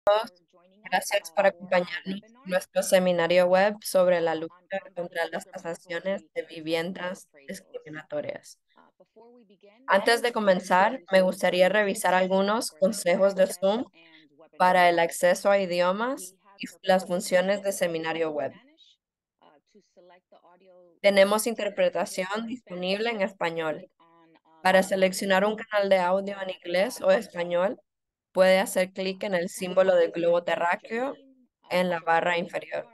todos, gracias por acompañarnos en nuestro seminario web sobre la lucha contra las tasaciones de viviendas discriminatorias. Antes de comenzar, me gustaría revisar algunos consejos de Zoom para el acceso a idiomas y las funciones de seminario web. Tenemos interpretación disponible en español. Para seleccionar un canal de audio en inglés o español, puede hacer clic en el símbolo del globo terráqueo en la barra inferior.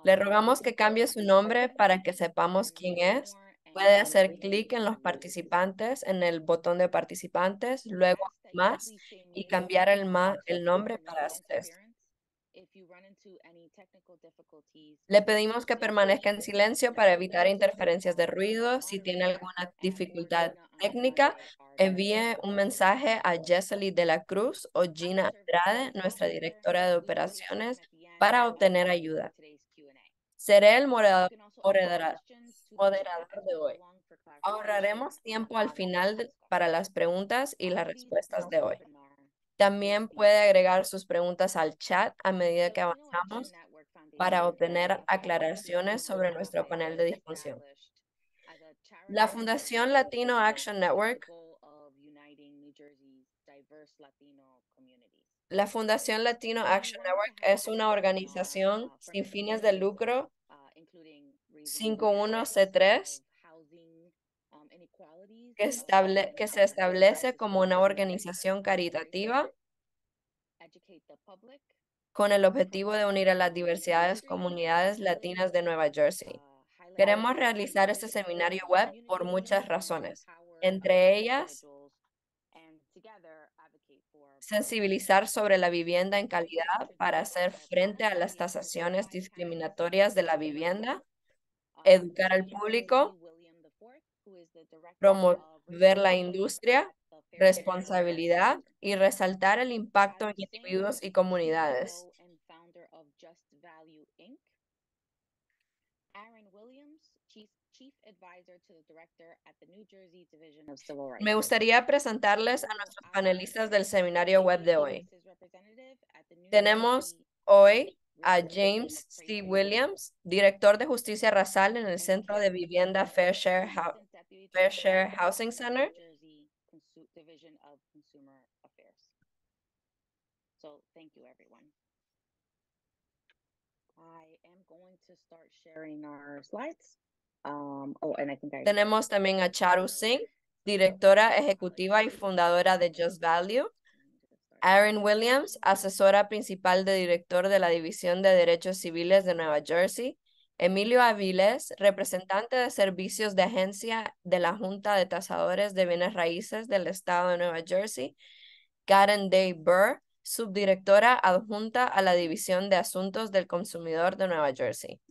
Le rogamos que cambie su nombre para que sepamos quién es. Puede hacer clic en los participantes, en el botón de participantes, luego más y cambiar el nombre para hacer esto. Le pedimos que permanezca en silencio para evitar interferencias de ruido. Si tiene alguna dificultad técnica, envíe un mensaje a Jessely de la Cruz o Gina Andrade, nuestra directora de operaciones, para obtener ayuda. Seré el moderador de hoy. Ahorraremos tiempo al final para las preguntas y las respuestas de hoy. También puede agregar sus preguntas al chat a medida que avanzamos para obtener aclaraciones sobre nuestro panel de discusión. La Fundación Latino Action Network. La Fundación Latino Action Network es una organización sin fines de lucro 51C3 que se establece como una organización caritativa con el objetivo de unir a las diversidades comunidades latinas de Nueva Jersey. Queremos realizar este seminario web por muchas razones, entre ellas sensibilizar sobre la vivienda en calidad para hacer frente a las tasaciones discriminatorias de la vivienda, educar al público, promover la industria, responsabilidad y resaltar el impacto en individuos y comunidades. Me gustaría presentarles a nuestros panelistas del seminario web de hoy. Tenemos hoy a James C. Williams, director de justicia racial en el Centro de Vivienda Fair Share Housing Center. Tenemos también a Charu Singh, directora ejecutiva y fundadora de Just Value. Aaron Williams, asesora principal de director de la División de Derechos Civiles de Nueva Jersey. Emilio Avilés, representante de servicios de agencia de la Junta de Tasadores de Bienes Raíces del Estado de Nueva Jersey. Karen Day Burr, subdirectora adjunta a la División de Asuntos del Consumidor de Nueva Jersey.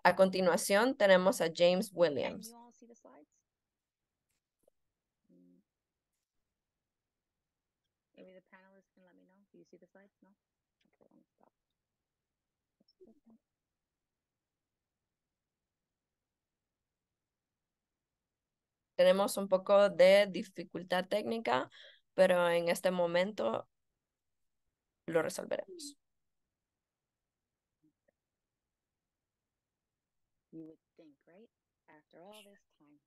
A continuación tenemos a James Williams. Tenemos un poco de dificultad técnica, pero en este momento lo resolveremos. You would think, right? After all this time,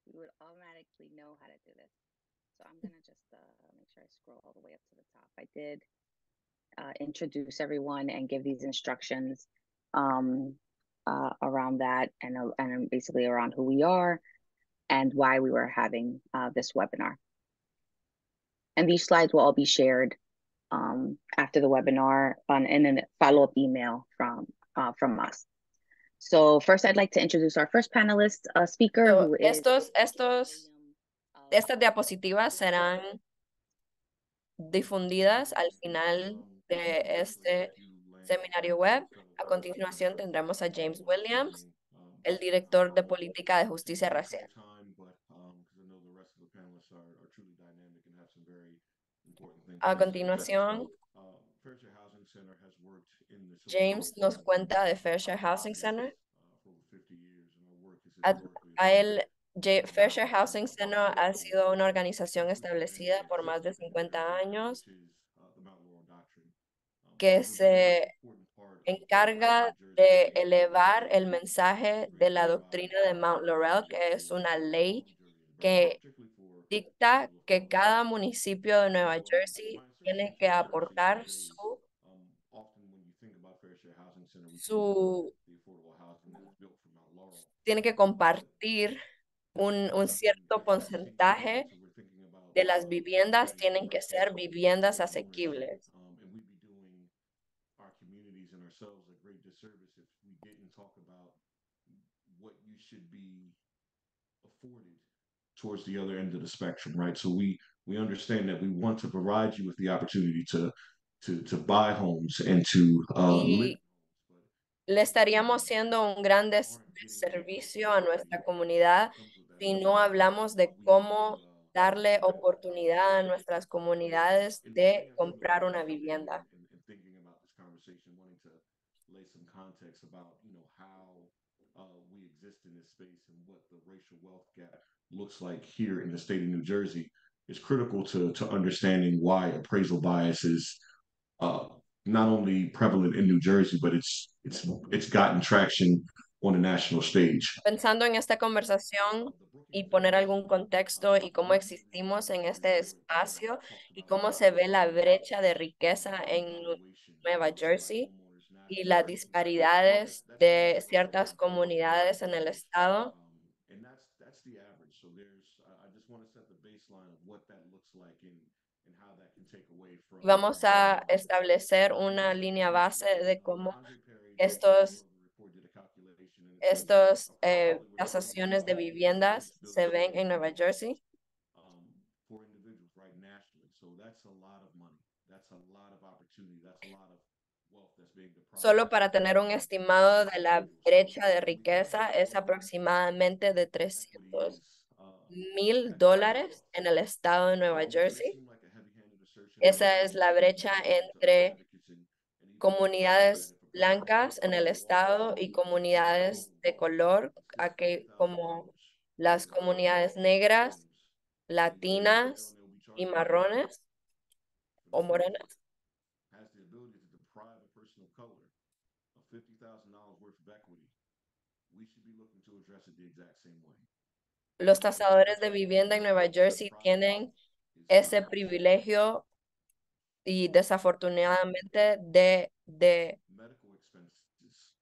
you would automatically know how to do this. So I'm gonna just make sure I scroll all the way up to the top. I did introduce everyone and give these instructions around that and basically around who we are and why we were having this webinar. And these slides will all be shared after the webinar in a follow-up email from us. So first, I'd like to introduce our first panelist speaker, who is Estas diapositivas serán difundidas al final de este seminario web. A continuación tendremos a James Williams, el director de política de justicia racial. A continuación, James nos cuenta de Fair Share Housing Center. Fair Share Housing Center ha sido una organización establecida por más de 50 años que se encarga de elevar el mensaje de la doctrina de Mount Laurel, que es una ley que dicta que cada municipio de Nueva Jersey tiene que aportar su tiene que compartir un cierto porcentaje de las viviendas, tienen que ser viviendas asequibles. our communities and ourselves a great disservice if we didn't talk about what you should be afforded towards the other end of the spectrum, right? So we understand that we want to provide you with the opportunity to buy homes and to live. Y le estaríamos haciendo un gran servicio a nuestra comunidad si no hablamos de cómo darle oportunidad a nuestras comunidades In de preparing ourselves for comprar this una discussion vivienda. and thinking about this conversation, wanting to lay some context about how we exist in this space and what the racial wealth gap looks like here in the state of New Jersey is critical to understanding why appraisal bias is uh, not only prevalent in New Jersey, but it's gotten traction on the national stage. Pensando en esta conversación y poner algún contexto y cómo existimos en este espacio y cómo se ve la brecha de riqueza en Nueva Jersey y las disparidades de ciertas comunidades en el estado. And that's the average. So I just want to set the baseline of what that looks like and how that can take away from Vamos a establecer una línea base de cómo Andre Perry, estos, CEO of the report, did a calculation and it says estos approximately we're talking about tasaciones de viviendas se ven en Nueva Jersey. um, for individuals, right, nationally. So that's a lot of money. That's a lot of opportunity. That's a lot of wealth that's being deprived. Solo para tener un estimado de la brecha de riqueza es aproximadamente de Equity is $300,000 catastrophic. en el estado de Nueva This may Jersey. seem like a heavy-handed assertion, but Esa es la brecha entre advocates and even comunidades benefit from blancas en el estado y comunidades de color, aquí como las comunidades negras, latinas y marrones o morenas. has the ability to deprive a person of color of $50,000 worth of equity, we should be looking to address it the exact same way. Los tasadores de vivienda en Nueva Jersey tienen ese privilegio y desafortunadamente Medical expenses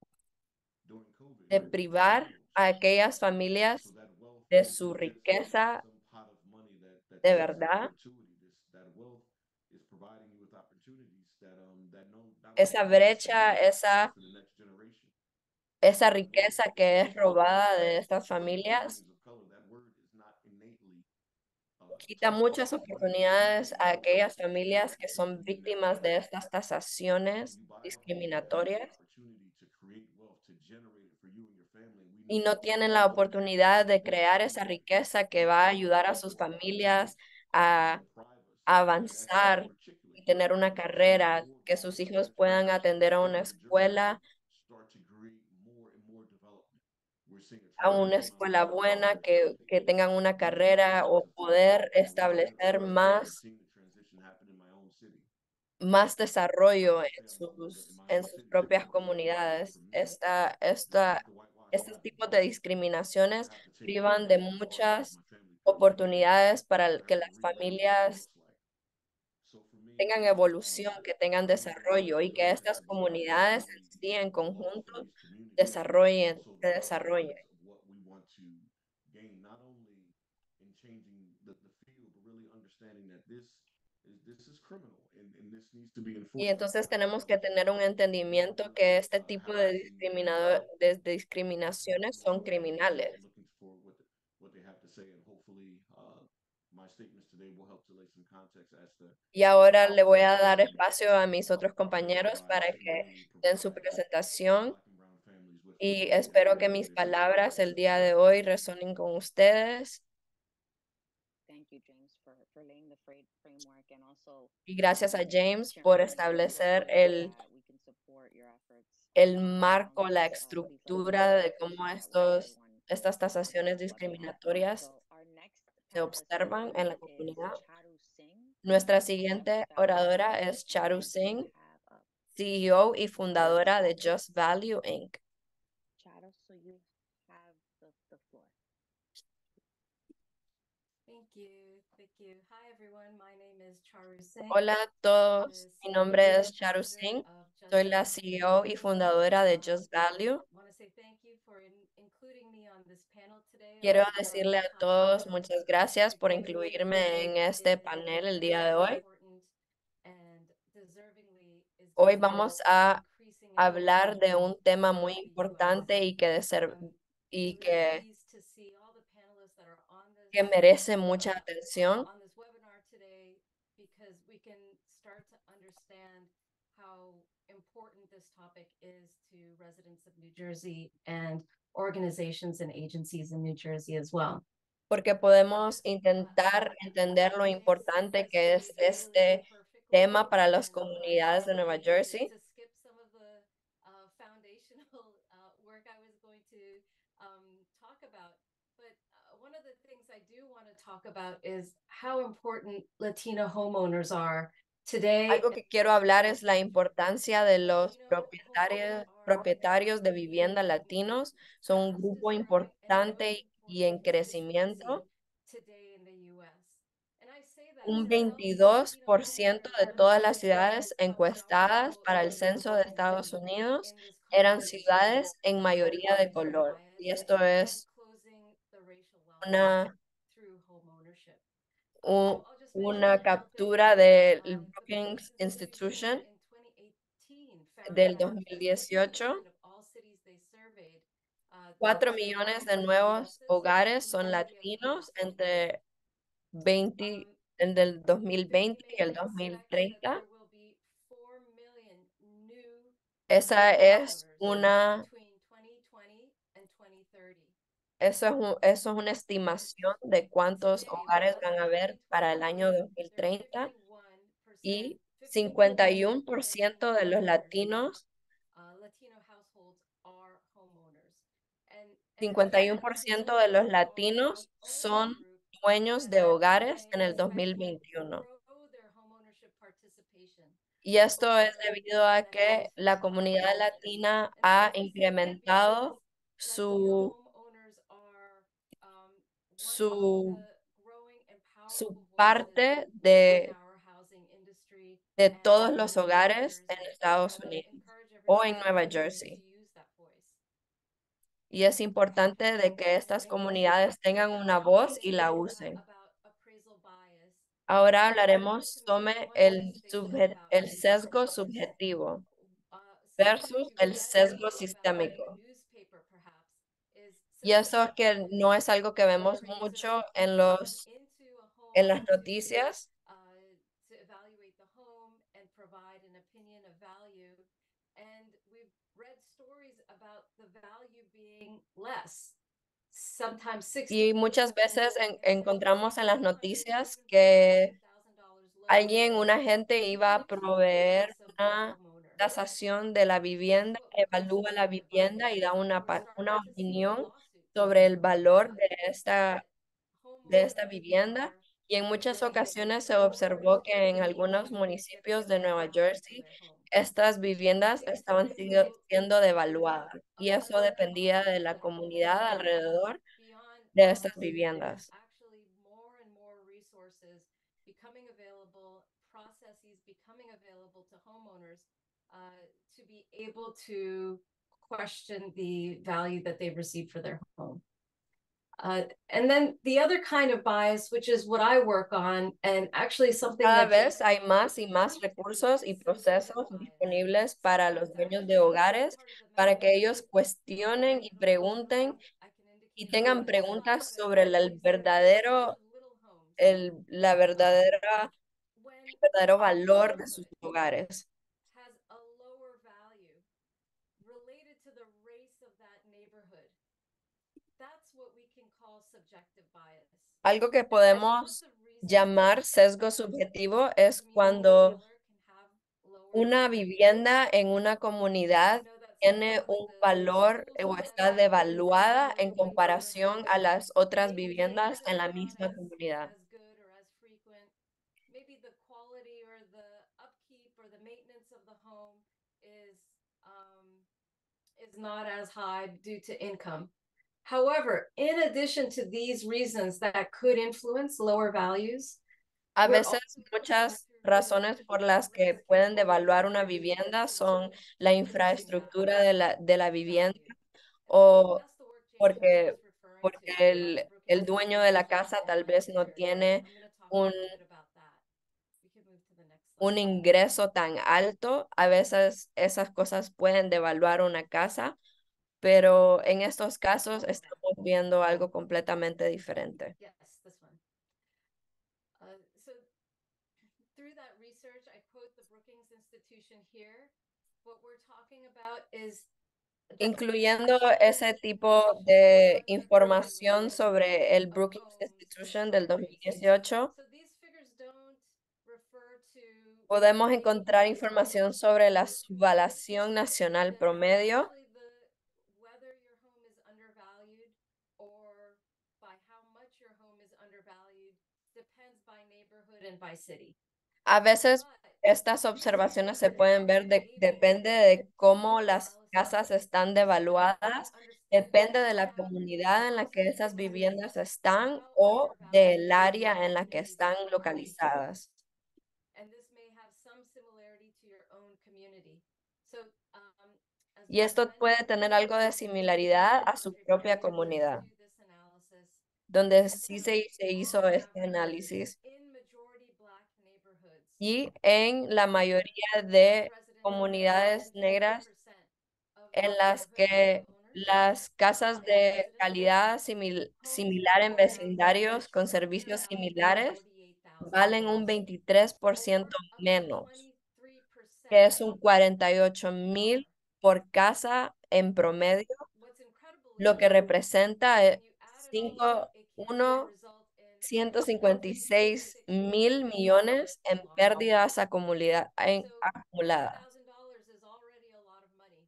during COVID de privar a aquellas so familias that wealth de isn't su just riqueza some pot of money that de sits in verdad. perpetuity. That wealth is providing you with opportunities that no not only Esa can you brecha, save for the next generation. esa That wealth riqueza que es is robada de estas for familias communities of color. That word is not innately quita taught. muchas But it is oportunidades a aquellas familias que son using that víctimas de estas when tasaciones you buy a home, you have the discriminatorias opportunity to create wealth, to generate it for you and your family. We y know no tienen la oportunidad de crear esa riqueza que va a ayudar a sus familias a avanzar y tener una carrera, que sus hijos puedan atender a una escuela, a una escuela buena, que tengan una carrera o poder establecer más desarrollo en sus propias comunidades. Estos tipos de discriminaciones privan de muchas oportunidades para que las familias tengan evolución, que tengan desarrollo y que estas comunidades en sí, en conjunto, se desarrollen. Not only in changing the field, but really understanding that this is criminal and this needs to be Y enforced. entonces tenemos que tener un entendimiento que este tipo de, de discriminaciones son criminales. Looking for what they have to say, and hopefully my statements today will help to lay some context as to Y ahora le voy a dar espacio a mis otros compañeros para que den su presentación y espero que mis palabras el día de hoy resonen con ustedes. Thank you, James, for laying the framework and also Y gracias a James por sharing establecer that we can support your efforts el around marco, la this estructura de cómo estas tasaciones webinar. discriminatorias So our next se panelist observan en la is comunidad. Charu Singh. Nuestra siguiente oradora es Charu Singh, Have CEO y fundadora de Just Value Inc. Charo, so you have the floor. Thank you. Thank you. Hi, everyone. My name is Charu Singh. Hola a todos, mi nombre es Charu Singh, soy la CEO y fundadora de Just Value. Quiero decirle a todos muchas gracias por incluirme en este panel el día de hoy. Hoy vamos a hablar de un tema muy importante y que merece mucha atención. Because we can start to understand how important this topic is to residents of New Jersey and organizations and agencies in New Jersey as well. Porque podemos intentar entender lo importante que es este tema para las comunidades de Nueva Jersey. To skip some of the foundational work I was going to talk about. But one of the things I do want to talk about is how important Latino homeowners are today. Algo que quiero hablar es la importancia de los propietarios de vivienda latinos. Son un grupo importante y en crecimiento. Un 22% de todas las ciudades encuestadas para el censo de Estados Unidos eran ciudades en mayoría de color. Y esto es una captura del Brookings Institution del 2018. 4 millones de nuevos hogares son latinos entre el 2020 y el 2030. Esa es una Eso es una estimación de cuántos hogares van a haber para el año 2030 y 51% de los latinos, 51% de los latinos son dueños de hogares en el 2021. Y esto es debido a que la comunidad latina ha incrementado su parte de todos los hogares en Estados Unidos o en Nueva Jersey. Y es importante de que estas comunidades tengan una voz y la usen. Ahora hablaremos sobre el sesgo subjetivo versus el sesgo sistémico. Y eso que no es algo que vemos mucho en las noticias. Y muchas veces encontramos en las noticias que una gente iba a proveer una tasación de la vivienda, evalúa la vivienda y da una opinión sobre el valor de esta vivienda. Y en muchas ocasiones se observó que en algunos municipios de Nueva Jersey, estas viviendas estaban siendo devaluadas y eso dependía de la comunidad alrededor de estas viviendas. Becoming available, processes becoming available to homeowners to be able to question the value that they've received for their home. And then the other kind of bias, which is what I work on, and actually something Cada vez hay más y más recursos y procesos disponibles para los dueños de hogares para que ellos cuestionen y pregunten y tengan preguntas sobre el verdadero valor de sus hogares. Algo que podemos llamar sesgo subjetivo es cuando una vivienda en una comunidad tiene un valor o está devaluada en comparación a las otras viviendas en la misma comunidad. is not as high due to income. However, in addition to these reasons that could influence lower values, A veces muchas razones por las que pueden devaluar una vivienda son la infraestructura de la vivienda o porque, porque el dueño de la casa tal vez no tiene un, un ingreso tan alto. A veces esas cosas pueden devaluar una casa, pero en estos casos estamos viendo algo completamente diferente. Yes, this one. So through that research, I quote the Brookings Institution here. What we're talking about is Incluyendo ese tipo de información sobre el Brookings Institution del 2018, podemos encontrar información sobre la subvaluación nacional promedio. A veces estas observaciones se pueden ver, depende de cómo las casas están devaluadas, depende de la comunidad en la que esas viviendas están o del área en la que están localizadas. Y esto puede tener algo de similaridad a su propia comunidad, donde sí se hizo este análisis. Y en la mayoría de comunidades negras en las que las casas de calidad similar en vecindarios con servicios similares valen un 23% menos, que es un 48,000 por casa en promedio, lo que representa 156,000 millones en pérdidas acumuladas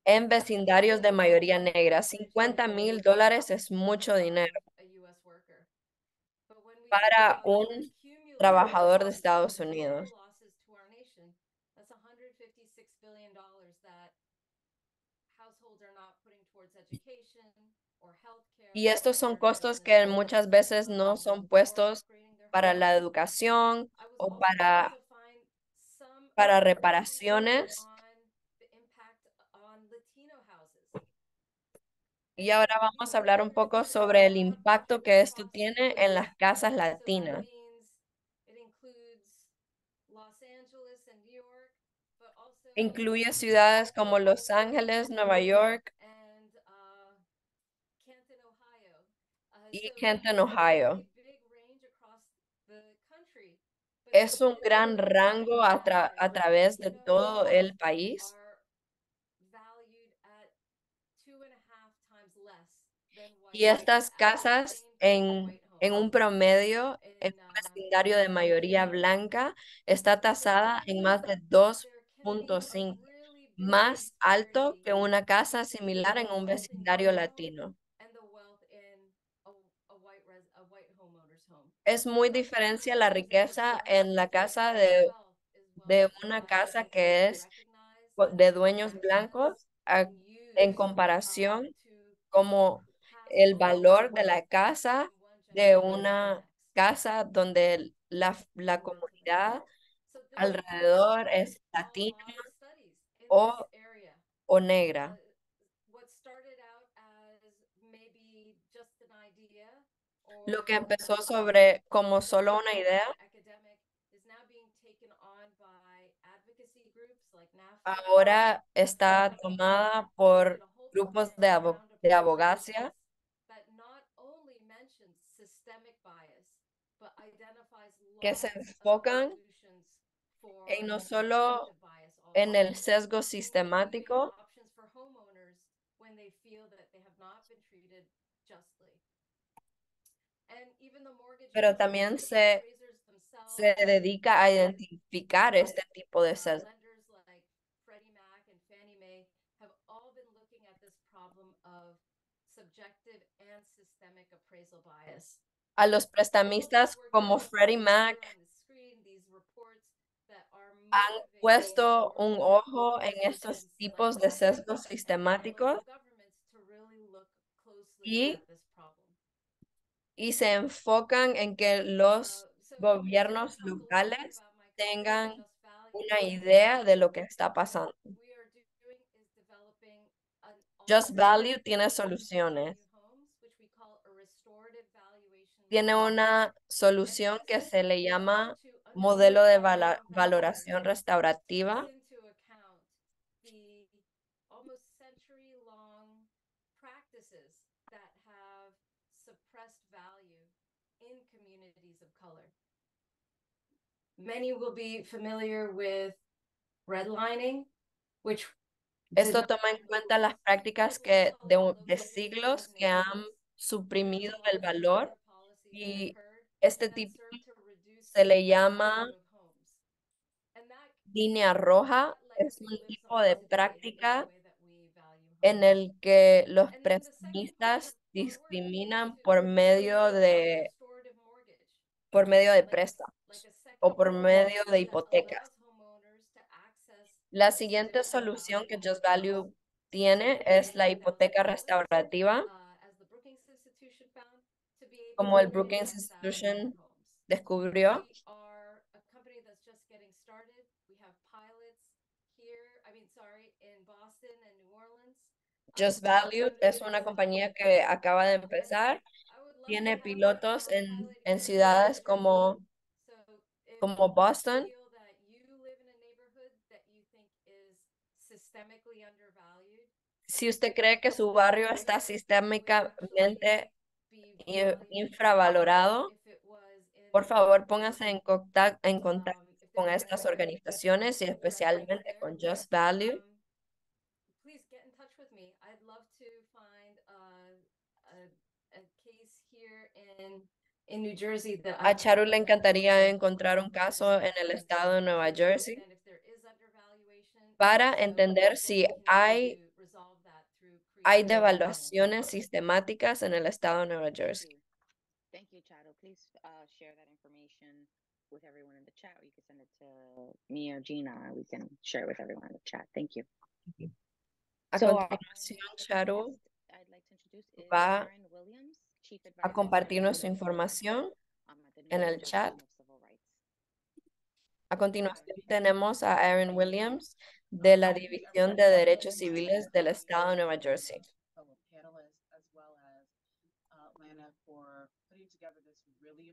en vecindarios de mayoría negra. $50,000 es mucho dinero para un trabajador de Estados Unidos. Y estos son costos que muchas veces no son puestos para la educación o para reparaciones. Y ahora vamos a hablar un poco sobre el impacto que esto tiene en las casas latinas. Incluye ciudades como Los Ángeles, Nueva York y Canton, Ohio. Es un gran rango a través de todo el país. Y estas casas en un promedio, en un vecindario de mayoría blanca, está tasada en más de 2,5, más alto que una casa similar en un vecindario latino. Es muy diferencia la riqueza en la casa de una casa que es de dueños blancos en comparación como el valor de la casa de una casa donde la comunidad alrededor es latina o, o negra. Lo que empezó sobre como solo una idea, ahora está tomada por grupos de abogacía que se enfocan en no solo en el sesgo sistemático, pero también se dedica a identificar este tipo de sesgo. A los prestamistas como Freddie Mac han puesto un ojo en estos tipos de sesgos sistemáticos y, y se enfocan en que los gobiernos locales tengan una idea de lo que está pasando. Just Value tiene soluciones. Tiene una solución que se le llama modelo de valoración restaurativa. Many will be familiar with redlining, which Esto toma en cuenta las prácticas de siglos que han suprimido el valor y este tipo se le llama línea roja. Es un tipo de práctica en el que los prestamistas discriminan por medio de préstamos o por medio de hipotecas. La siguiente solución que Just Value tiene es la hipoteca restaurativa, como el Brookings Institution descubrió. Just Value es una compañía que acaba de empezar. Tiene pilotos en ciudades como Boston. Si usted cree que su barrio está sistémicamente infravalorado, por favor póngase en contacto con estas organizaciones y especialmente con Just Value. Please get in touch with me. I'd love to find a case here in New Jersey that A Charu le encantaría encontrar un caso en el estado de Nueva Jersey para entender si hay devaluaciones sistemáticas en el estado de Nueva Jersey. Thank you, Chado. Please share that information with everyone in the chat. You can send it to me or Gina, and we can share it with everyone in the chat. Thank you. A So, continuación, Charu I'd like to introduce is va Aaron Williams, Chief a Advisor compartirnos su información at the New en York el Division chat. of Civil Rights. A continuación tenemos a Aaron Williams de la División de Derechos Civiles del Estado de Nueva Jersey.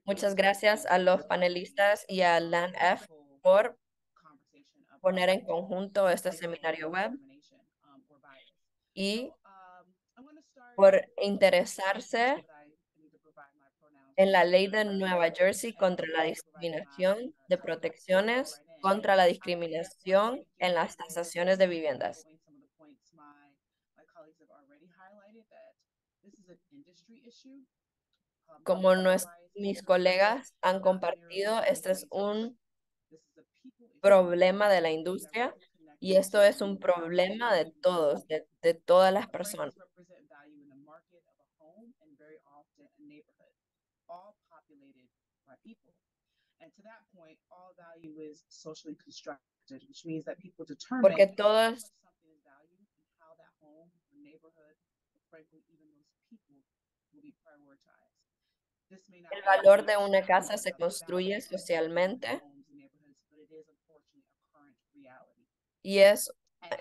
Muchas gracias a los panelistas y a LANF por poner en conjunto este seminario web y por interesarse en la ley de Nueva Jersey contra la discriminación, de protecciones contra la discriminación en las tasaciones de viviendas. Como mis colegas han compartido, este es un problema de la industria y esto es un problema de todos, de todas las personas. Porque todos el valor de una casa se construye socialmente y es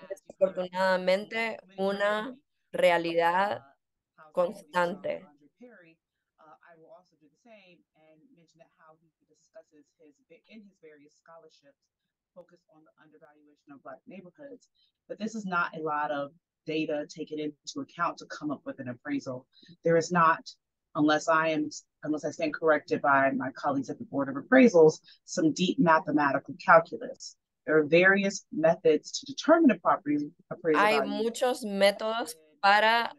desafortunadamente una realidad constante. Focus on the undervaluation of Black neighborhoods, but this is not a lot of data taken into account to come up with an appraisal. There is not, unless I stand corrected by my colleagues at the Board of Appraisals, some deep mathematical calculus. There are various methods to determine a property appraisal Hay value. muchos métodos para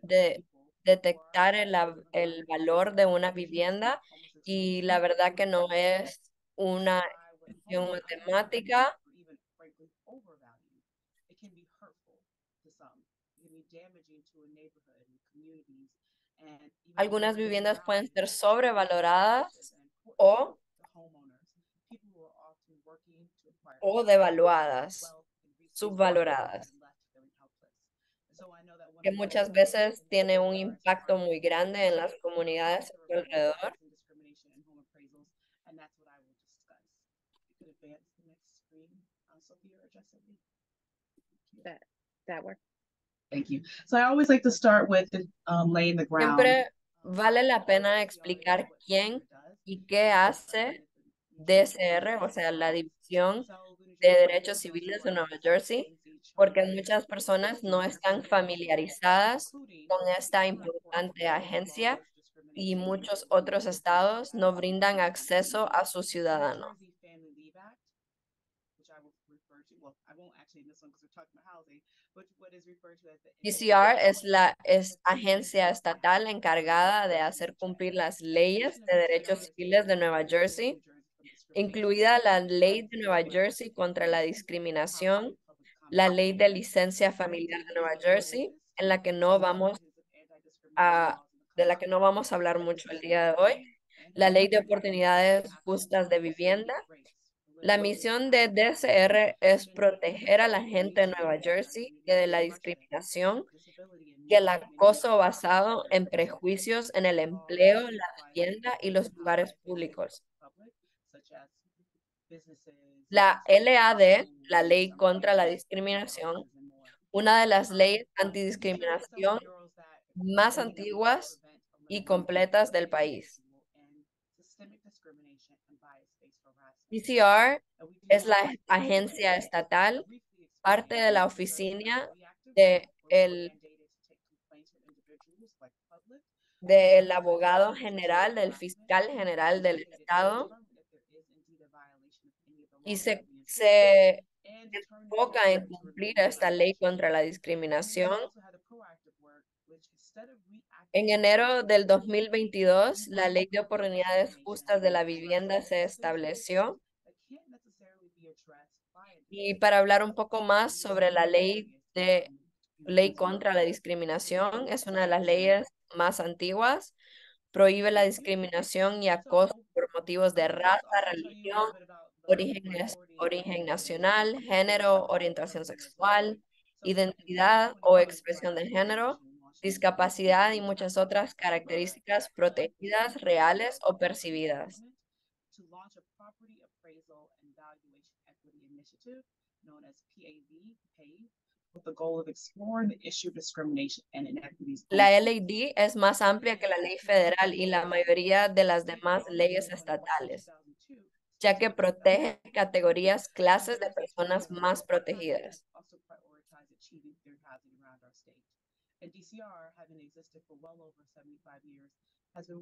detectar el valor de una vivienda y la verdad que no es una ecuación matemática. Algunas viviendas pueden ser sobrevaloradas o o devaluadas, subvaloradas, que muchas veces tiene un impacto muy grande en las comunidades a su alrededor. That work? Thank you. So I always like to start with laying the ground. Siempre vale la pena explicar quién y qué hace DCR, o sea, la División de Derechos Civiles de Nueva Jersey, porque muchas personas no están familiarizadas con esta importante agencia y muchos otros estados no brindan acceso a sus ciudadanos. DCR es agencia estatal encargada de hacer cumplir las leyes de derechos civiles de Nueva Jersey, incluida la Ley de Nueva Jersey contra la discriminación, la Ley de Licencia Familiar de Nueva Jersey, de la que no vamos a hablar mucho el día de hoy, la Ley de Oportunidades Justas de Vivienda. La misión de DCR es proteger a la gente de Nueva Jersey de la discriminación y el acoso basado en prejuicios en el empleo, la vivienda y los lugares públicos. La LAD, la Ley contra la Discriminación, una de las leyes antidiscriminación más antiguas y completas del país. DCR es la agencia estatal, parte de la oficina del abogado general, del fiscal general del estado, y se enfoca en cumplir esta ley contra la discriminación. En enero del 2022, la Ley de Oportunidades Justas de la Vivienda se estableció. Y para hablar un poco más sobre la ley contra la discriminación, es una de las leyes más antiguas. Prohíbe la discriminación y acoso por motivos de raza, religión, origen nacional, género, orientación sexual, identidad o expresión de género, discapacidad y muchas otras características protegidas, reales o percibidas. La LAD es más amplia que la ley federal y la mayoría de las demás leyes estatales, ya que protege categorías, clases de personas más protegidas.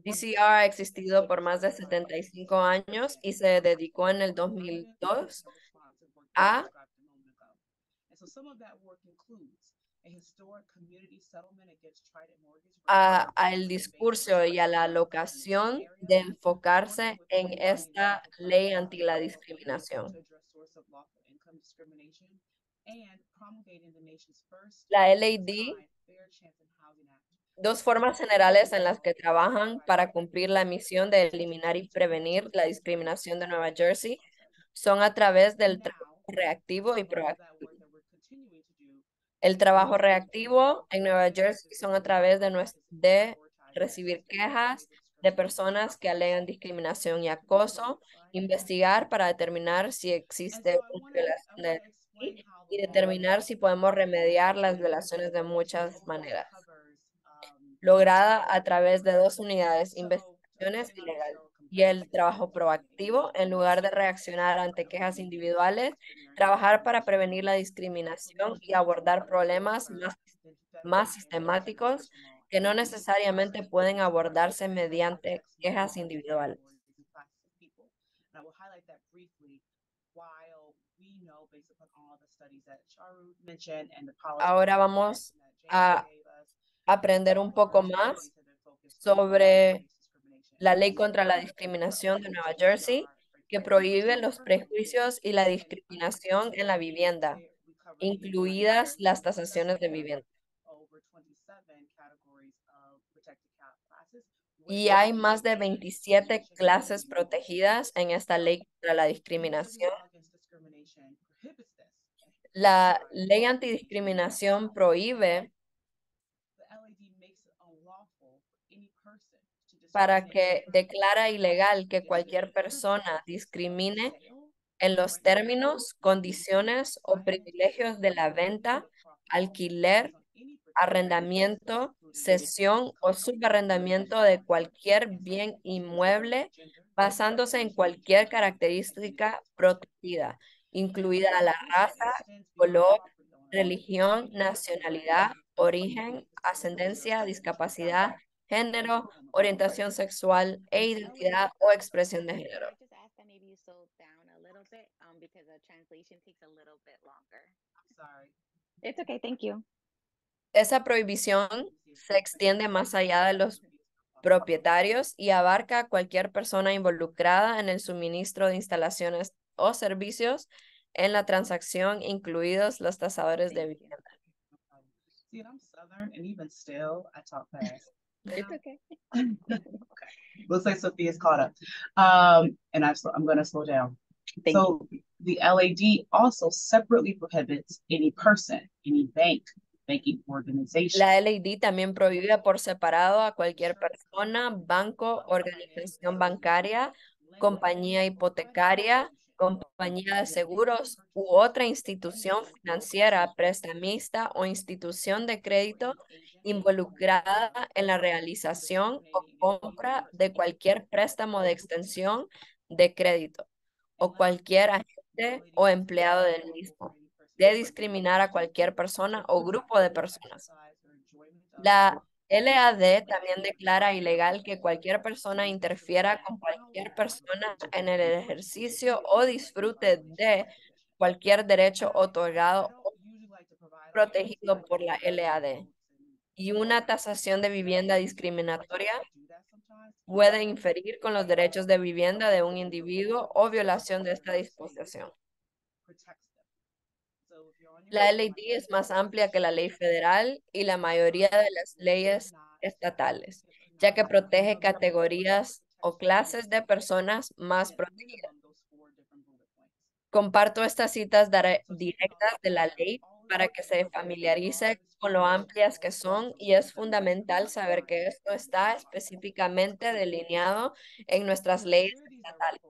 DCR ha existido por más de 75 años y se dedicó en el 2002 al discurso y a la alocación de enfocarse en esta ley anti la discriminación. La LAD, dos formas generales en las que trabajan para cumplir la misión de eliminar y prevenir la discriminación de Nueva Jersey son a través del trabajo reactivo y proactivo. El trabajo reactivo en Nueva Jersey son a través de recibir quejas de personas que alegan discriminación y acoso, investigar para determinar si existe una violación de la ley y determinar si podemos remediar las violaciones de muchas maneras. Lograda a través de dos unidades, investigaciones y legal. Y el trabajo proactivo, en lugar de reaccionar ante quejas individuales, trabajar para prevenir la discriminación y abordar problemas más sistemáticos que no necesariamente pueden abordarse mediante quejas individuales. Ahora vamos a aprender un poco más sobre la ley contra la discriminación de Nueva Jersey, que prohíbe los prejuicios y la discriminación en la vivienda, incluidas las tasaciones de vivienda. Y hay más de 27 clases protegidas en esta ley contra la discriminación. prohibits this. La ley antidiscriminación prohíbe The LAD makes it unlawful for any person to para discriminate que declara ilegal que cualquier persona discrimine en los términos, condiciones o privilegios de la venta, alquiler, arrendamiento, cesión o subarrendamiento de cualquier bien inmueble basándose en cualquier característica protegida, incluida la raza, color, religión, nacionalidad, origen, ascendencia, discapacidad, género, orientación sexual e identidad o expresión de género. I just ask that maybe you slow down a little bit because the translation takes a little bit longer. I'm sorry. It's okay, thank you. Esa prohibición se extiende más allá de los propietarios y abarca a cualquier persona involucrada en el suministro de instalaciones o servicios en la transacción, incluidos los tasadores de Thank you. vivienda. No problem. See, and I'm Southern, and even still, I talk fast. It's okay. Okay. Looks like Sophia's caught up. And I'm going to slow down. Thank So the LAD also separately prohibits any person, any bank, banking organization. La LAD también prohíbe por separado a cualquier persona, banco, organización bancaria, compañía hipotecaria, compañía de seguros u otra institución financiera, prestamista o institución de crédito involucrada en la realización o compra de cualquier préstamo de extensión de crédito o cualquier agente o empleado del mismo, de discriminar a cualquier persona o grupo de personas. La LAD también declara ilegal que cualquier persona interfiera con cualquier persona en el ejercicio o disfrute de cualquier derecho otorgado o protegido por la LAD. Y una tasación de vivienda discriminatoria puede inferir con los derechos de vivienda de un individuo o violación de esta disposición. La LAD es más amplia que la ley federal y la mayoría de las leyes estatales, ya que protege categorías o clases de personas más protegidas. Comparto estas citas directas de la ley para que se familiarice con lo amplias que son y es fundamental saber que esto está específicamente delineado en nuestras leyes estatales.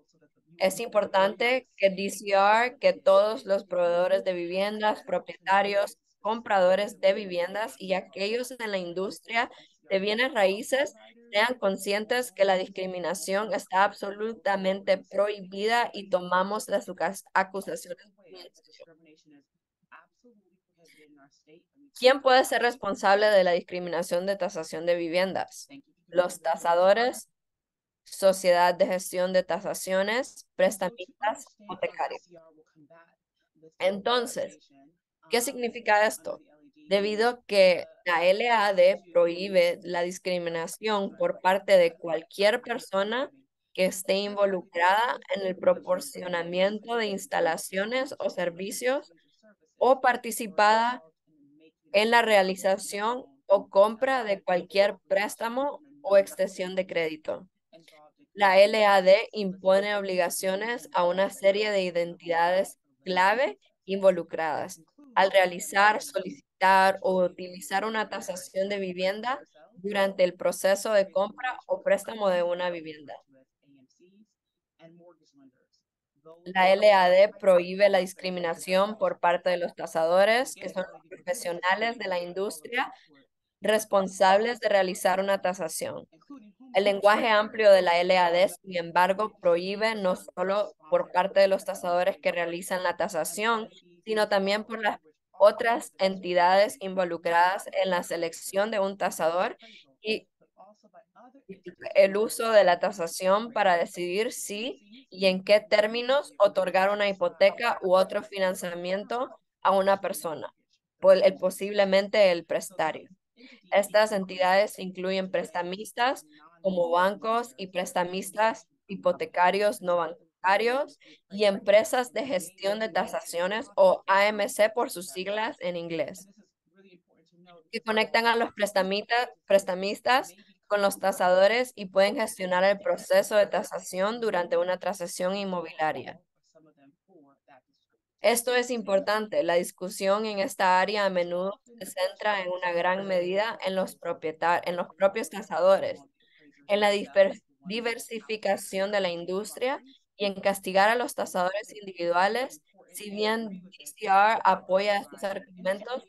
Es importante que DCR, que todos los proveedores de viviendas, propietarios, compradores de viviendas y aquellos en la industria de bienes raíces sean conscientes que la discriminación está absolutamente prohibida y tomamos las acusaciones muy en serio. ¿Quién puede ser responsable de la discriminación de tasación de viviendas? Los tasadores, Sociedad de Gestión de Tasaciones, prestamistas, hipotecarios. Entonces, ¿qué significa esto? Debido a que la LAD prohíbe la discriminación por parte de cualquier persona que esté involucrada en el proporcionamiento de instalaciones o servicios o participada en la realización o compra de cualquier préstamo o extensión de crédito. La LAD impone obligaciones a una serie de identidades clave involucradas al realizar, solicitar o utilizar una tasación de vivienda durante el proceso de compra o préstamo de una vivienda. La LAD prohíbe la discriminación por parte de los tasadores, que son los profesionales de la industria responsables de realizar una tasación. El lenguaje amplio de la LAD, sin embargo, prohíbe no solo por parte de los tasadores que realizan la tasación, sino también por las otras entidades involucradas en la selección de un tasador y el uso de la tasación para decidir si y en qué términos otorgar una hipoteca u otro financiamiento a una persona, posiblemente el prestario. Estas entidades incluyen prestamistas como bancos y prestamistas hipotecarios no bancarios y empresas de gestión de tasaciones o AMC por sus siglas en inglés, que conectan a los prestamistas con los tasadores y pueden gestionar el proceso de tasación durante una transacción inmobiliaria. Esto es importante. La discusión en esta área a menudo se centra en una gran medida en los propios tasadores, en la diversificación de la industria y en castigar a los tasadores individuales. Si bien DCR apoya estos argumentos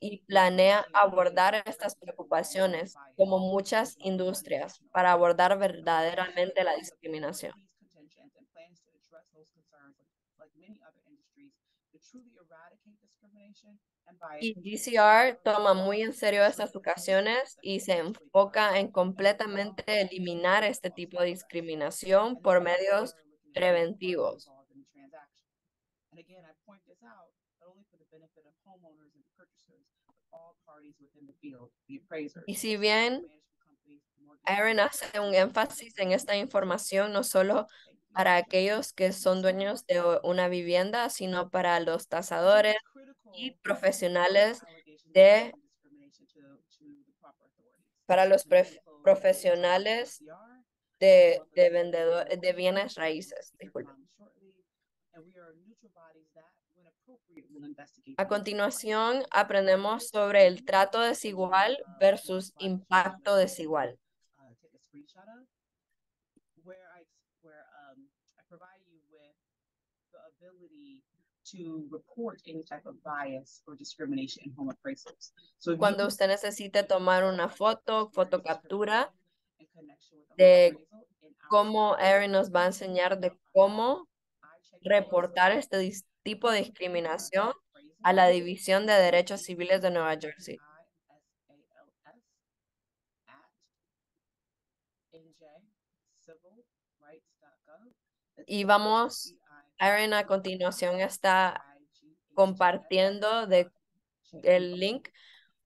y planea abordar estas preocupaciones, como muchas industrias, para abordar verdaderamente la discriminación. Y DCR toma muy en serio estas ocasiones y se enfoca en completamente eliminar este tipo de discriminación por medios preventivos. Y si bien Aaron hace un énfasis en esta información no solo para aquellos que son dueños de una vivienda, sino para los tasadores y profesionales para los profesionales de bienes raíces. Disculpe. A continuación, aprendemos sobre el trato desigual versus impacto desigual. Cuando usted necesite tomar una foto captura de cómo Erin nos va a enseñar de cómo reportar este tipo de discriminación a la División de Derechos Civiles de Nueva Jersey. Y vamos, Erin a continuación está compartiendo el link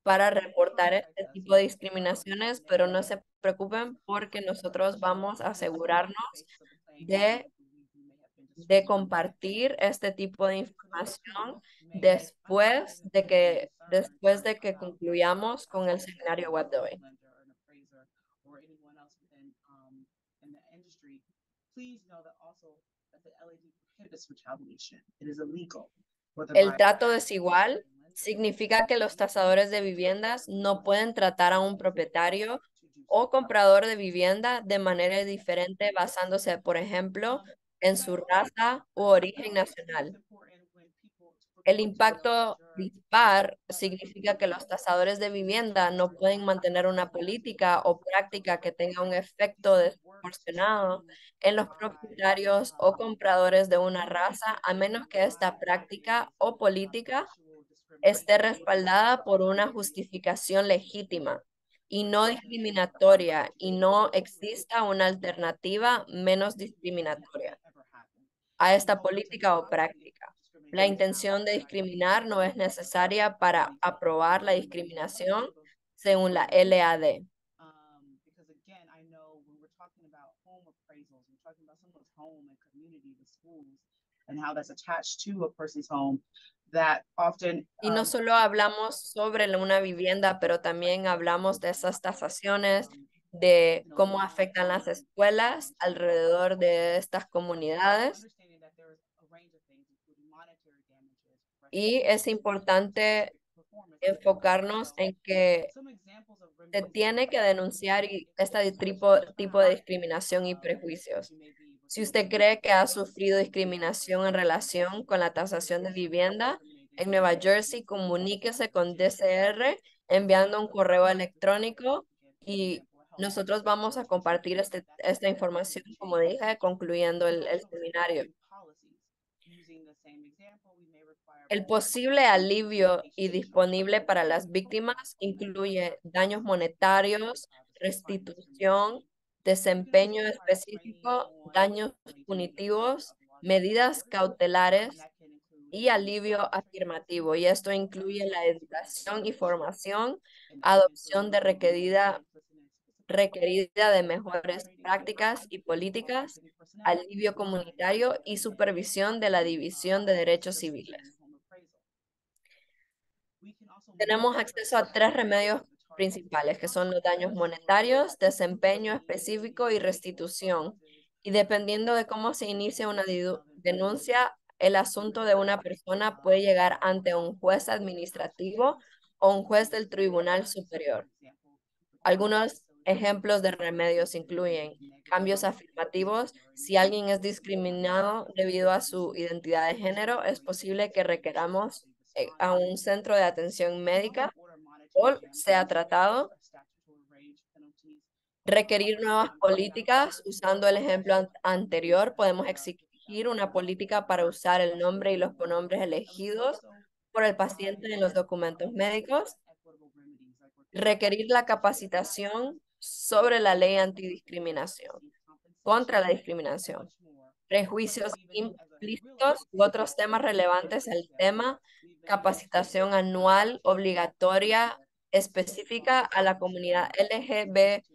para reportar este tipo de discriminaciones, pero no se preocupen porque nosotros vamos a asegurarnos de compartir este tipo de información después de que concluyamos con el seminario web de hoy. El trato desigual significa que los tasadores de viviendas no pueden tratar a un propietario o comprador de vivienda de manera diferente basándose, por ejemplo, en su raza u origen nacional. El impacto dispar significa que los tasadores de vivienda no pueden mantener una política o práctica que tenga un efecto desproporcionado en los propietarios o compradores de una raza, a menos que esta práctica o política esté respaldada por una justificación legítima y no discriminatoria y no exista una alternativa menos discriminatoria a esta política o práctica. La intención de discriminar no es necesaria para aprobar la discriminación según la LAD. Y no solo hablamos sobre una vivienda, pero también hablamos de esas tasaciones, de cómo afectan las escuelas alrededor de estas comunidades. Y es importante enfocarnos en que se tiene que denunciar este tipo de discriminación y prejuicios. Si usted cree que ha sufrido discriminación en relación con la tasación de vivienda en Nueva Jersey, comuníquese con DCR enviando un correo electrónico y nosotros vamos a compartir esta información, como dije, concluyendo el seminario. El posible alivio y disponible para las víctimas incluye daños monetarios, restitución, desempeño específico, daños punitivos, medidas cautelares y alivio afirmativo. Y esto incluye la educación y formación, adopción de requerida de mejores prácticas y políticas, alivio comunitario y supervisión de la División de Derechos Civiles. Tenemos acceso a 3 remedios principales, que son los daños monetarios, desempeño específico y restitución. Y dependiendo de cómo se inicia una denuncia, el asunto de una persona puede llegar ante un juez administrativo o un juez del Tribunal Superior. Algunos ejemplos de remedios incluyen cambios afirmativos. Si alguien es discriminado debido a su identidad de género, es posible que requeramos a un centro de atención médica o sea tratado. Requerir nuevas políticas. Usando el ejemplo anterior, podemos exigir una política para usar el nombre y los pronombres elegidos por el paciente en los documentos médicos. Requerir la capacitación sobre la ley antidiscriminación, contra la discriminación, prejuicios implícitos u otros temas relevantes al tema, capacitación anual obligatoria específica a la comunidad LGBTQIA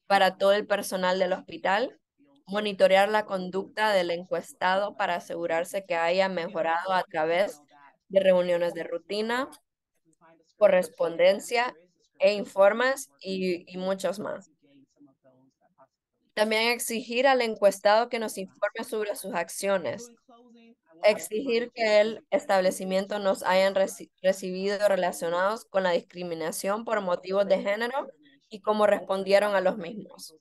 para todo el personal del hospital, monitorear la conducta del encuestado para asegurarse que haya mejorado a través de reuniones de rutina, correspondencia e informes y muchos más. También exigir al encuestado que nos informe sobre sus acciones. Exigir que el establecimiento nos hayan recibido relacionados con la discriminación por motivos de género y cómo respondieron a los mismos.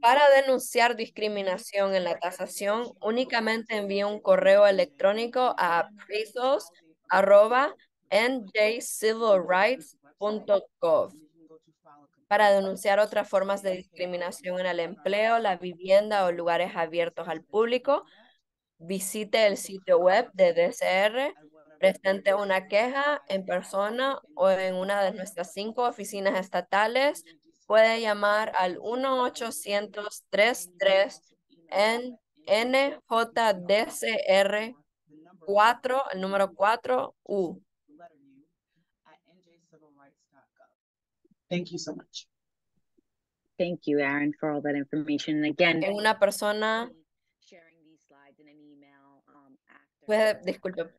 Para denunciar discriminación en la tasación, únicamente envíe un correo electrónico a appraisals@njcivilrights.gov. Para denunciar otras formas de discriminación en el empleo, la vivienda o lugares abiertos al público, visite el sitio web de DCR, presente una queja en persona o en una de nuestras 5 oficinas estatales. Puede llamar al 1-800-33 NJDCR 4, el número 4U. Thank you so much. Thank you, Aaron, for all that information. And again, En una persona sharing these slides in an email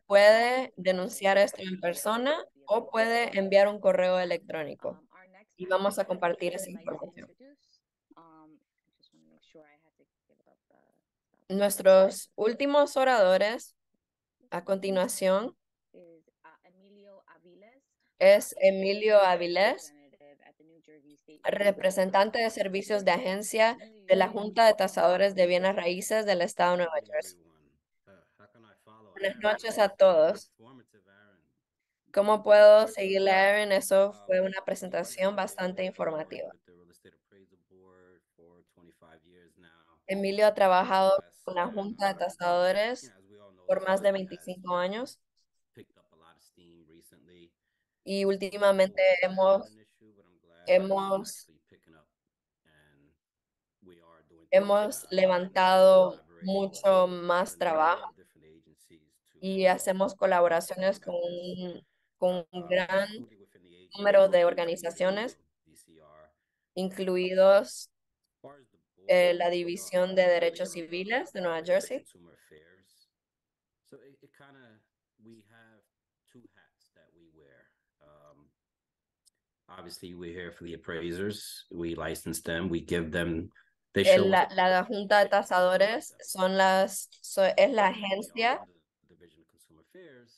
puede denunciar esto en persona o puede enviar un correo electrónico. Y vamos a compartir esa información. Nuestros últimos oradores a continuación es Emilio Avilés, representante de servicios de agencia de la Junta de Tasadores de Bienes Raíces del Estado de Nueva Jersey. Buenas noches a todos. ¿Cómo puedo seguirle a Aaron? Eso fue una presentación bastante informativa. Emilio ha trabajado con la Junta de Tasadores por más de 25 años y últimamente hemos levantado mucho más trabajo y hacemos colaboraciones con un gran número de organizaciones, incluidos la División de Derechos Civiles de Nueva Jersey. Obviously, we're here for the appraisers. We license them. We give them. They show La Junta de Tasadores es la agencia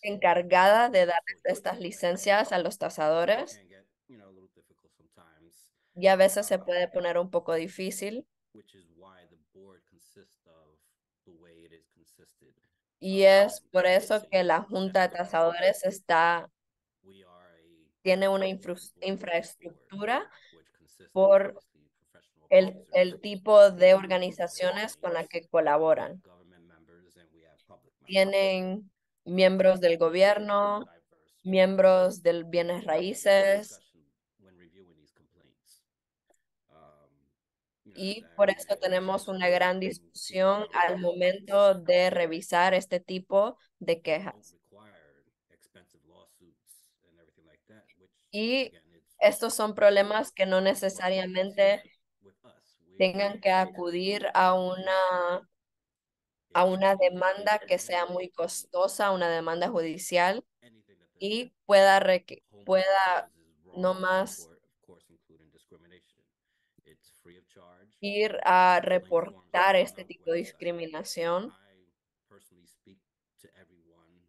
encargada de dar estas licencias a los tasadores. Y a veces se puede poner un poco difícil. Y es por eso que la Junta de Tasadores tiene una infraestructura por el tipo de organizaciones con las que colaboran. Tienen miembros del gobierno, miembros del bienes raíces, y por eso tenemos una gran discusión al momento de revisar este tipo de quejas. Y estos son problemas que no necesariamente tengan que acudir a una demanda que sea muy costosa, una demanda judicial, y pueda no más ir a reportar este tipo de discriminación. I personally speak to everyone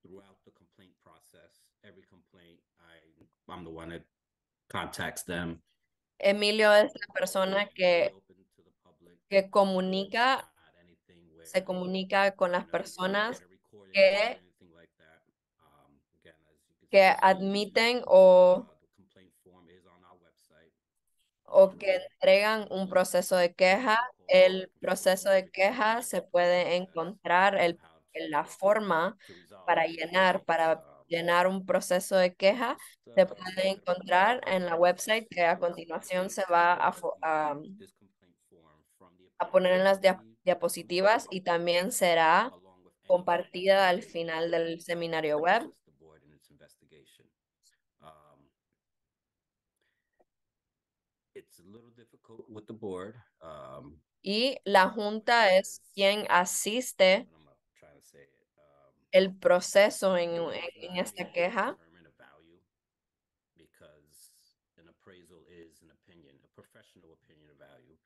throughout the complaint process. Every complaint, I'm the one that contacts them. Emilio es la persona que comunica, se comunica con las personas que, que admiten o que entregan un proceso de queja. El proceso de queja se puede encontrar en la forma para llenar un proceso de queja. Se puede encontrar en la website que a continuación se va a poner en las diapositivas y también será compartida al final del seminario web. It's a little difficult with the board. Y la junta es quien asiste I'm gonna try to say it. el proceso The en board is en not esta able to queja. determine a value because an appraisal is an opinion, a professional opinion of value,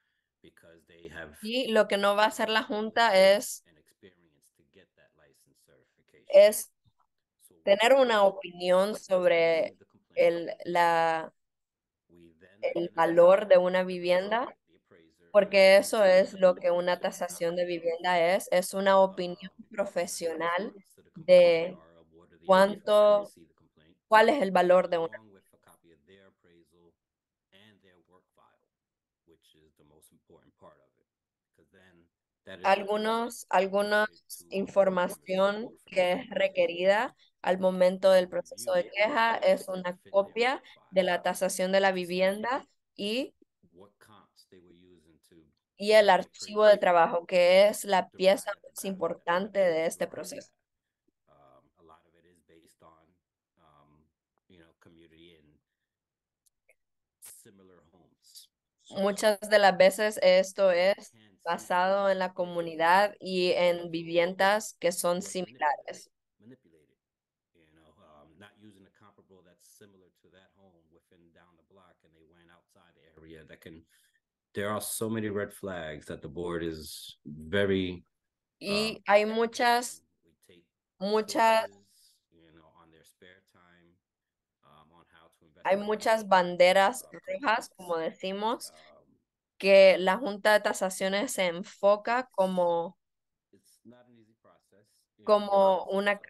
because they have Y lo que no va a hacer la junta es an experience to get that license certification. es So tener una once opinión sobre receive the complaint, we then el send valor de una the vivienda, appraiser porque eso es lo que una to tasación de vivienda es una opinión profesional to the de complaint are awarded the appraisal. cuánto, Receive the complaint cuál es el valor de una. along with a copy of their appraisal and their work file, which is the most important part of it, because then that is Algunas información que es requerida al momento del proceso de queja es una copia de la tasación de la vivienda y what comps they were using to y el archivo de trabajo, que es la derive pieza the más value importante that de they este arrived proceso. at. A lot of it is based on, community and similar homes. Muchas de las veces esto They es can see basado en la comunidad y en viviendas que son was similares. manipulated, not using a comparable that's similar to that home within down the block, and they went outside the area. There are so many red flags that the board is very. Y hay We take muchas, courses, on their spare time, on how to hay investigate. muchas banderas rojas, como decimos, que la Junta de Tasaciones se enfoca It's not an easy process. como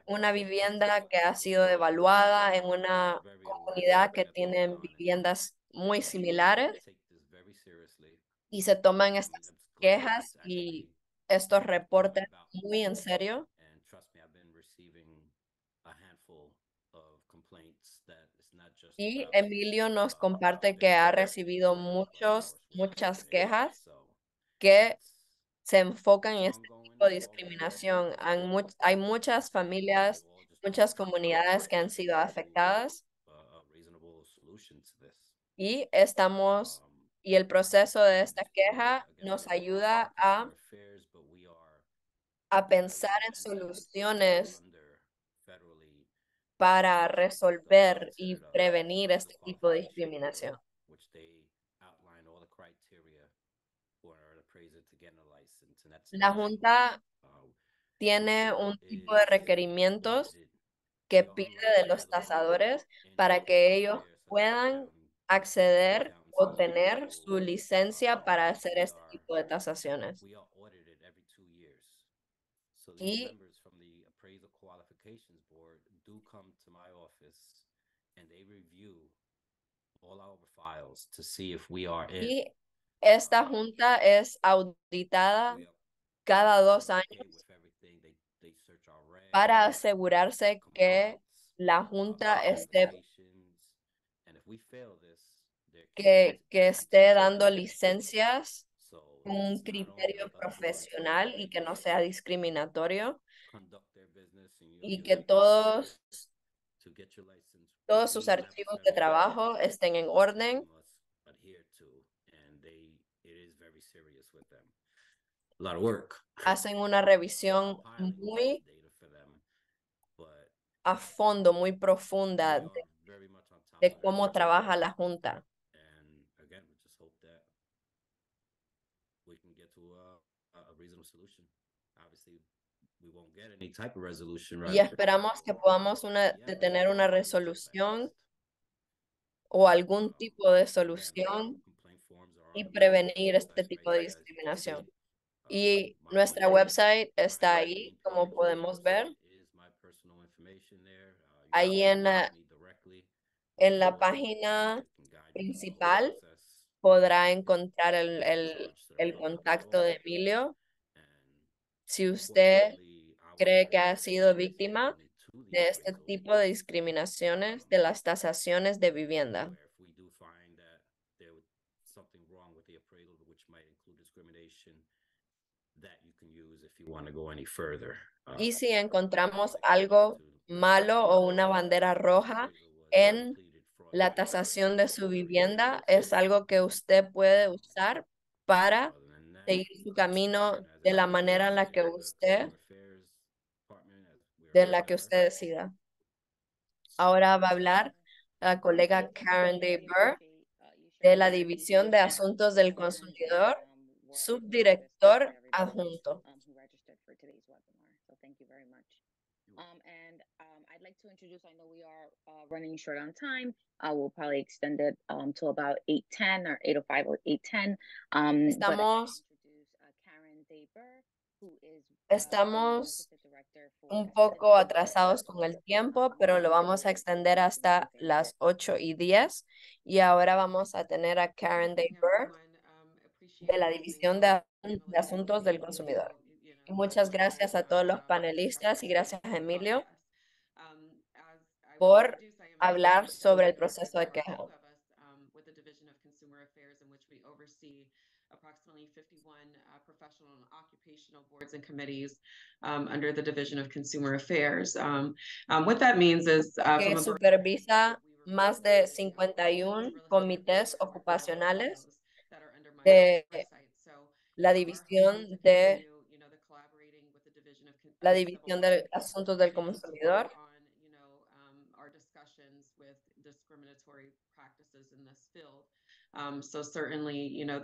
una vivienda que ha sido evaluada en una Very aware comunidad que that we have to tienen honor. viviendas muy similares Take this very seriously. y se toman We estas have quejas clients y actually estos reportes about muy en serio. And trust me, I've been receiving a handful of complaints that it's not just Y about Emilio nos comparte que their ha home, recibido but ours with muchas discrimination. quejas So que it's se enfocan en it's este ongoing. tipo de We're all learning. discriminación. Hay muchas familias, We're all just muchas trying to comunidades que han sido come to afectadas a reasonable solution to this. y Um, y el proceso de again, esta this board, queja again, nos we're ayuda consumer affairs, but we are a pensar federally en licensed soluciones under federally para resolver y considered prevenir este appraisal tipo de qualification board, discriminación. which they outline all the criteria for an appraiser to get a license, and that's La not easy. Junta The tiene board un tipo de is requerimientos audited. que We are pide de licensed los to the board tasadores in para que ellos software such as puedan acceder o tener su licencia para hacer este tipo de tasaciones. we are audited every 2 years. So these Y, members from the appraisal qualifications board do come to my office and they review all our files to see if we are in. y esta junta es auditada We are cada 2 okay años with everything. They search our regs, para asegurarse que complaints, la junta applications, and if we fail this, there can be que esté dando licencias So con un it's not only criterio us profesional y que no sea discriminatorio conduct their business and y you que take to get your license. todos sus We have archivos de certain trabajo estén en orden. you must adhere to, and it is very serious with them. A lot of work. Hacen una revisión Compiling muy data for them, but a fondo, muy we profunda are very much on top de of that. cómo trabaja la junta. And again, we just hope that we won't get any type of resolution, y right? esperamos que podamos de tener una resolución o algún tipo de solución y prevenir este tipo de discriminación. Y nuestra website está ahí, como podemos ver. Ahí en la página principal podrá encontrar el contacto de Emilio. Si usted cree que ha sido víctima de este tipo de discriminaciones de las tasaciones de vivienda. Y si encontramos algo malo o una bandera roja en la tasación de su vivienda, es algo que usted puede usar para seguir su camino de la manera en la que usted decida. Ahora va a hablar la colega Karen Day Burr de la División de Asuntos del Consumidor, subdirector adjunto. I'd like to introduce, I know we are running short on time. We'll probably extend it till about 8:10 or 8:05 or 8:10. Estamos un poco atrasados con el tiempo, pero lo vamos a extender hasta las 8:10. Y ahora vamos a tener a Karen Day Burr de la División de Asuntos del Consumidor. Y muchas gracias a todos los panelistas y gracias a Emilio por hablar sobre el proceso de queja. Approximately 51 professional and occupational boards and committees under the Division of Consumer Affairs. What that means is que supervisa más de 51 comités ocupacionales de la División de Asuntos del Consumidor.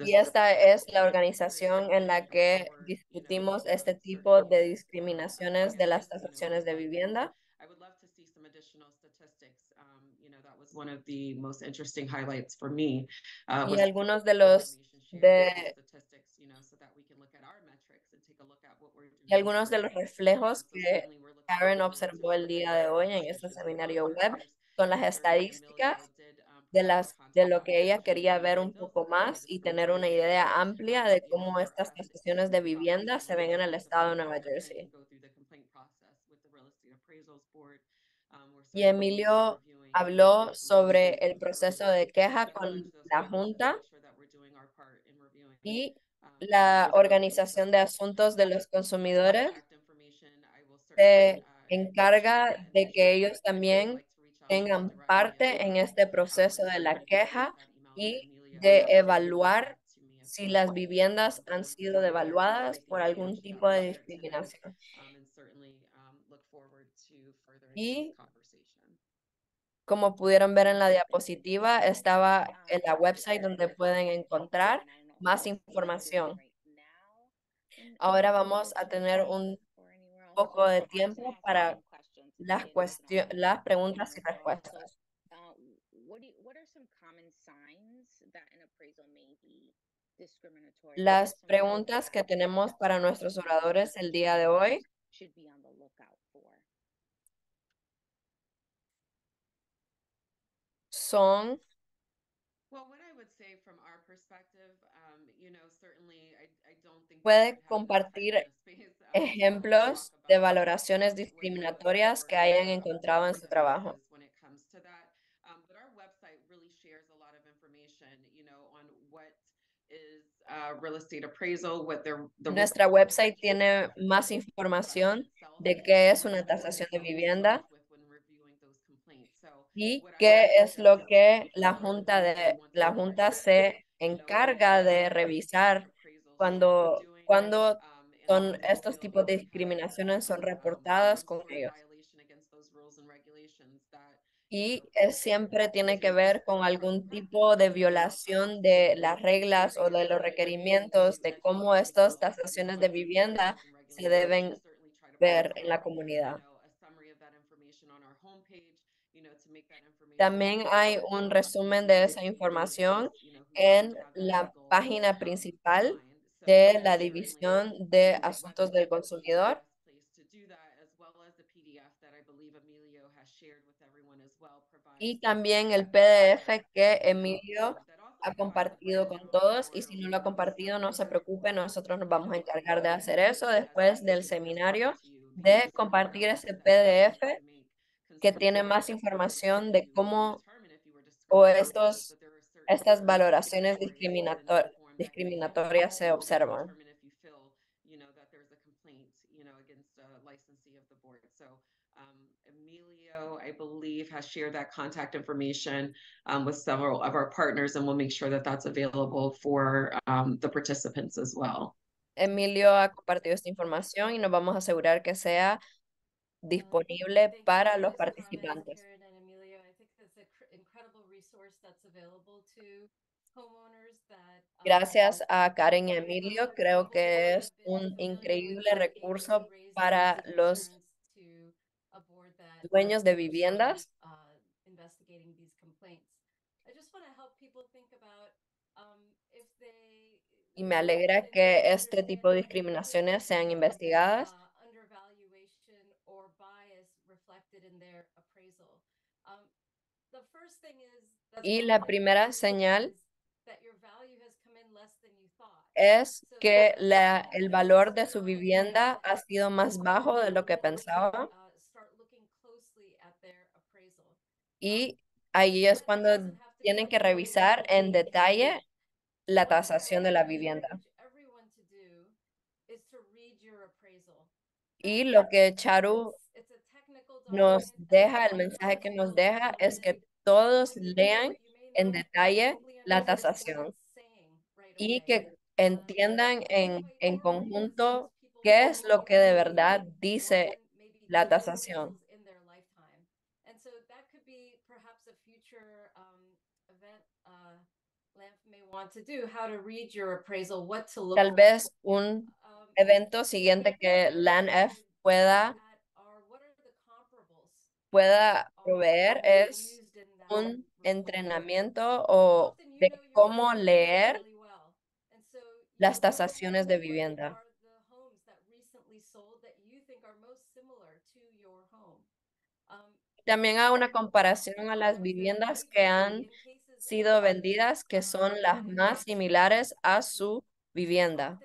Y esta es la organización en la que discutimos este tipo de discriminaciones de las tasaciones de vivienda. Y algunos de los reflejos que Karen observó el día de hoy en este seminario web son las estadísticas de lo que ella quería ver un poco más y tener una idea amplia de cómo estas tasaciones de vivienda se ven en el estado de Nueva Jersey. Y Emilio habló sobre el proceso de queja con la Junta y la Organización de Asuntos de los Consumidores se encarga de que ellos también tengan parte en este proceso de la queja y de evaluar si las viviendas han sido devaluadas por algún tipo de discriminación. Y como pudieron ver en la diapositiva, estaba en la website donde pueden encontrar más información. Ahora vamos a tener un poco de tiempo para las preguntas y respuestas. Las preguntas que tenemos para nuestros oradores el día de hoy son puede compartir ejemplos de valoraciones discriminatorias que hayan encontrado en su trabajo. Nuestra website tiene más información de qué es una tasación de vivienda y qué es lo que la Junta se encarga de revisar cuando son estos tipos de discriminaciones son reportadas con ellos. Y siempre tiene que ver con algún tipo de violación de las reglas o de los requerimientos de cómo estas tasaciones de vivienda se deben ver en la comunidad. También hay un resumen de esa información en la página principal de la División de Asuntos del Consumidor. Y también el PDF que Emilio ha compartido con todos. Y si no lo ha compartido, no se preocupe, nosotros nos vamos a encargar de hacer eso después del seminario, de compartir ese PDF que tiene más información de cómo o estas valoraciones discriminatorias se observan. Emilio, I believe, has shared that contact information with several of our partners, and we'll make sure that that's available for the participants as well. Emilio ha compartido esta información y nos vamos a asegurar que sea disponible para los participantes. Gracias a Karen y Emilio, creo que es un increíble recurso para los dueños de viviendas. Y me alegra que este tipo de discriminaciones sean investigadas. Y la primera señal es que el valor de su vivienda ha sido más bajo de lo que pensaban. Y ahí es cuando tienen que revisar en detalle la tasación de la vivienda. Y lo que Charu nos deja, el mensaje que nos deja es que todos lean en detalle la tasación y que entiendan en conjunto qué es lo que de verdad dice la tasación. Tal vez un evento siguiente que LANF pueda proveer es un entrenamiento o de cómo leer las tasaciones de vivienda. También hay una comparación a las viviendas que han sido vendidas que son las más similares a su vivienda.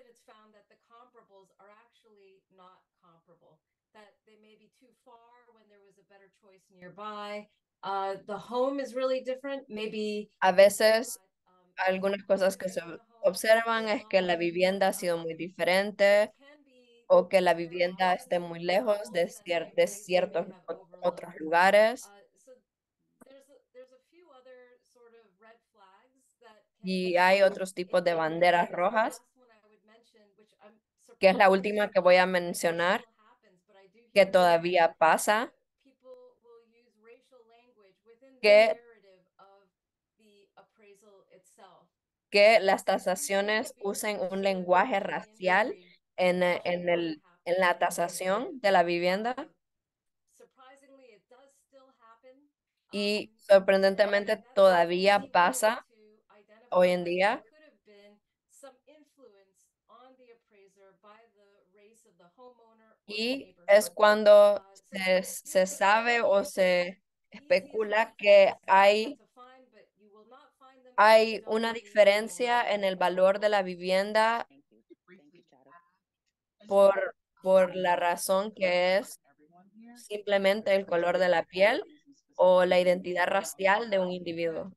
A veces algunas cosas que se observan es que la vivienda ha sido muy diferente o que la vivienda esté muy lejos de ciertos otros lugares. Y hay otros tipos de banderas rojas, que es la última que voy a mencionar, que todavía pasa, que las tasaciones usen un lenguaje racial en la tasación de la vivienda. Y sorprendentemente todavía pasa hoy en día. Y es cuando se sabe o se especula que hay una diferencia en el valor de la vivienda por la razón que es simplemente el color de la piel o la identidad racial de un individuo.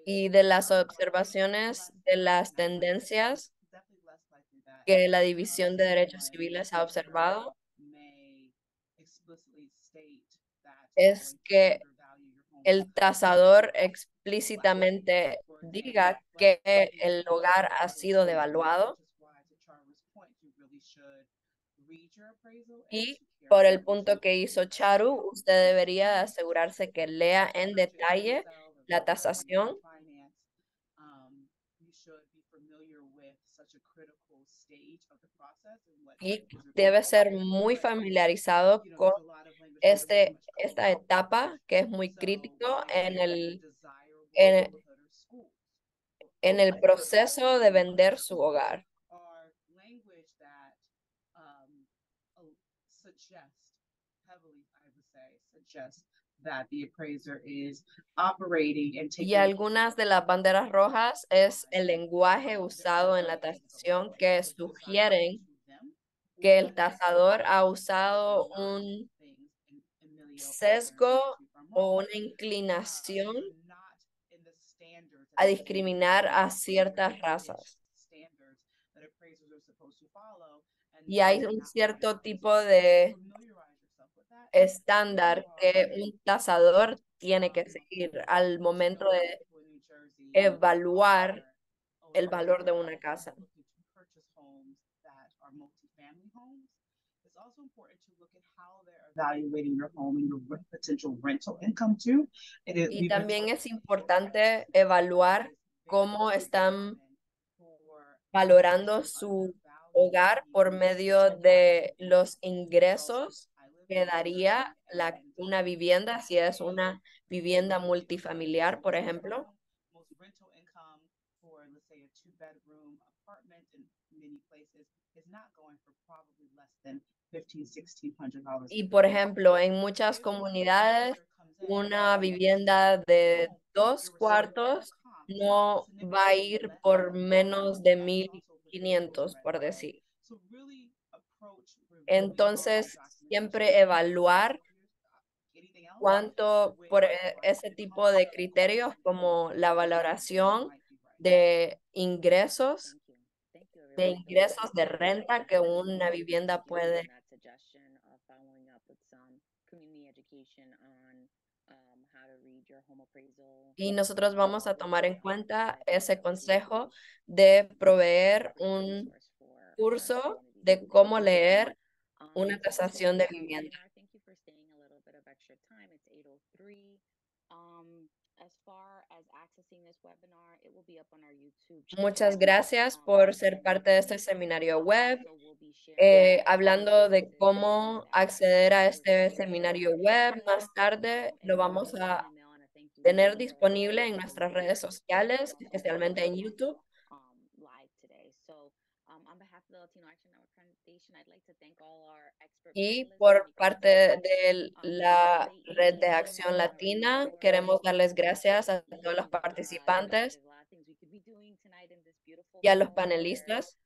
Y de las observaciones de las tendencias que la División de Derechos Civiles ha observado, es que el tasador explícitamente diga que el hogar ha sido devaluado. Y por el punto que hizo Charu, usted debería asegurarse que lea en detalle la tasación critical stage of the process and what y things are debe going ser on. muy But, familiarizado you know, con there's a lot of language around very much esta etapa que es muy so crítico when they say desirable en, neighborhood or schools, en el proceso de vender su hogar. are language that suggest heavily, I would say, suggest that the appraiser is operating and Y taking algunas de las banderas rojas es el lenguaje usado en la tasación que sugieren que el tasador ha usado un sesgo o una inclinación a discriminar a ciertas razas. Y hay un cierto tipo de estándar que un tasador tiene que seguir al momento de evaluar el valor de una casa. It's also important to look at how they're evaluating your home and your potential rental income too. Y también es importante evaluar cómo están valorando su hogar por medio de los ingresos que daría una vivienda, si es una vivienda multifamiliar, por ejemplo. Y por ejemplo, en muchas comunidades, una vivienda de 2 cuartos no va a ir por menos de 1,500, por decir. Entonces, siempre evaluar cuánto por ese tipo de criterios como la valoración de ingresos de renta que una vivienda puede. Y nosotros vamos a tomar en cuenta ese consejo de proveer un curso de cómo leer una tasación de vivienda. Muchas gracias por ser parte de este seminario web. Hablando de cómo acceder a este seminario web, más tarde lo vamos a tener disponible en nuestras redes sociales, especialmente en YouTube. Y por parte de la Red de Acción Latina, queremos darles gracias a todos los participantes y a los panelistas.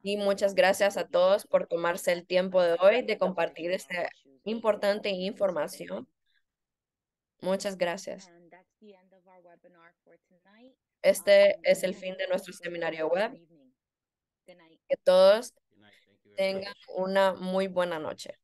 Y muchas gracias a todos por tomarse el tiempo de hoy de compartir esta importante información. Muchas gracias. Este es el fin de nuestro seminario web. Que todos tengan una muy buena noche.